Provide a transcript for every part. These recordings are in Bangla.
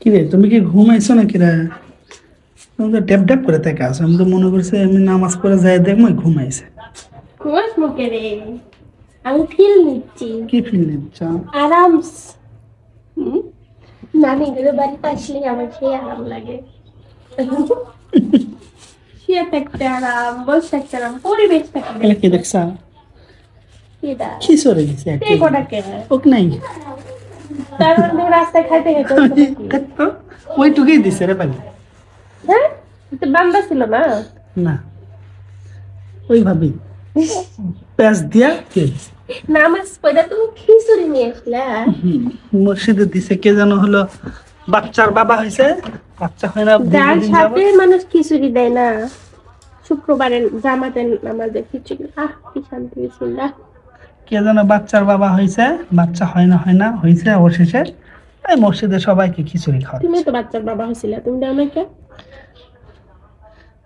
কি রে, তুমি কি ঘুমাইছো নাকি রে? তুমি তো ট্যাপ ট্যাপ করে তাকে আসো, আমি তো মনে করছি আমি নামাজ পড়ে যাই দেখবো ঘুমাইছে। ঘুমাস মুখে রে, আমি ফিল নিচ্ছি কি ফিল নিচ্ছ? আরামস। নানি গুলো বাড়িতে আসলে আমার সেই আরাম লাগে। শুয়ে থাকতে আরাম, বসে থাকতে আরাম, পরিবেশ থাকতে এগুলো কি দেখছা? কেডা খিচুড়ি দিছে তে কোটা কেন ওক নাই। তার মধ্যে রাস্তায় খাইতে খাইতে দেখতো ওইটুকুই দিছে রে পানি। হ্যাঁ, তো বান্দা ছিল না। না, ওইভাবেই পেঁয়াজ দিয়া তেল নামাজ পড়া তুমি খিচুড়ি নিয়ে আসলা। মসজিদে দিছে, কে যেন হলো বাচ্চার বাবা হয়েছে, বাচ্চা হয় না যার দীর্ঘদিন সাথে যাবত। মানুষ খিচুড়ি দেয় না, শুক্রবারের জামাতে আমাদের খিচুড়ি, আহ কি শান্তি বিসমিল্লাহ। কে যেন বাচ্চার বাবা হয়েছে, বাচ্চা হয় না হয়েছে অবশেষে, তাই মসজিদে সবাইকে খিচুড়ি খাওয়া। তুমি তো বাচ্চার বাবা হয়েছিল, তুমি দাও না কে?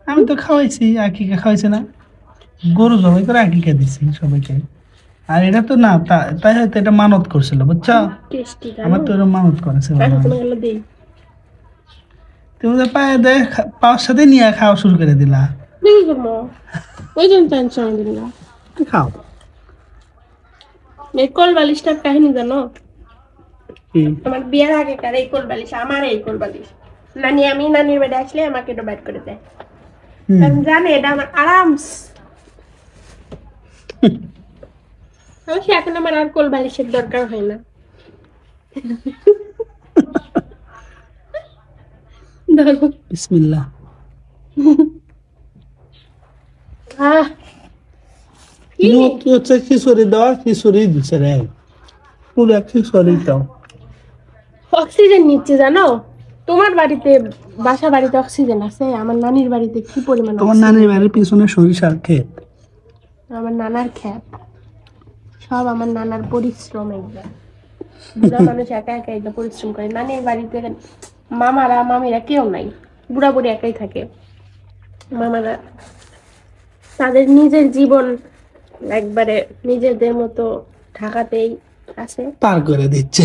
আমি তো খাওয়াইছি, আকিকে খাওয়াইছে না, গরু জবাই করে আকিকে দিছি সবাইকে। আর এটা তো না তাই হয়তো এটা মানত করছিল, বুঝছো? টেস্টি আমার তো এটা মানত করেছিল। তুমি গেলে দেই। তুমি তো পায়ে দে পাওয়ার সাথে নিয়ে খাওয়া শুরু করে দিলা। দেই গো, ওই জন্য টেনশন দিল না। খাও। এই কোল বালিশটার কাহিনী জানো? কি? আমার বিয়ের আগেকার এই কোল বালিশ, আমার এই কোল বালিশ আমি নানির বাড়ি আসলে আমাকে এটা বাইর করে দেয়, কারণ জানে এটা আমার আরামস। এখন আমার আর কোল বালিশের দরকার হয় না। ধরো বিসমিল্লাহ। কি হচ্ছে খিচুড়ি দেওয়া, খিচুড়ি দিচ্ছে রে, পুরো খিচুড়ি দাও। অক্সিজেন নিচ্ছে জানো? তোমার বাড়িতে বাসা বাড়িতে অক্সিজেন আছে, আমার নানির বাড়িতে কি পরিমাণ তোমার নানির বাড়ির পিছনে সরিষার ক্ষেত, আমার নানার খ্যাত, সব আমার নানার পরিশ্রম। একদম বুড়া মানুষ একা একা একদম পরিশ্রম করে। নানির বাড়িতে মামারা মামিরা কেউ নাই, বুড়া বুড়ি একাই থাকে। মামারা তাদের নিজের জীবন একবারে নিজেদের মতো ঢাকাতেই আছে, পার করে দিচ্ছে।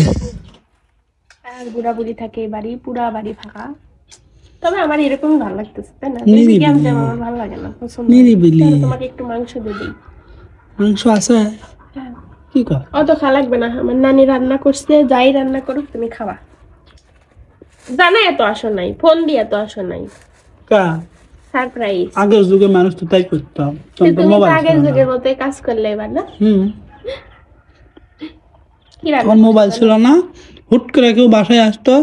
আর বুড়া বুড়ি থাকে বাড়ি, পুরা বাড়ি ফাঁকা। তবে আমার এরকমই ভালো লাগতেছে, তাই না? নিরিবিলি। আমার ভালো লাগে না, পছন্দ নিরিবিলি। তাহলে তোমাকে একটু মাংস দিয়ে দিই। মাংস আছে? হ্যাঁ, কি কর? অত খা লাগবে না, আমার নানি রান্না করছে, যাই রান্না করুক তুমি খাওয়া। জানা এত আসো নাই, ফোন দিয়ে এত আসো নাই, কা সারপ্রাইজ। আগের যুগে মানুষ তো তাই করতো, তখন তো তুমি তো মোবাইল আগের ছিল না। যুগের মতোই কাজ করলে এবার না। হুম, কি রান্না তখন মোবাইল ছিল না, হুট করে কেউ বাসায় আসতো,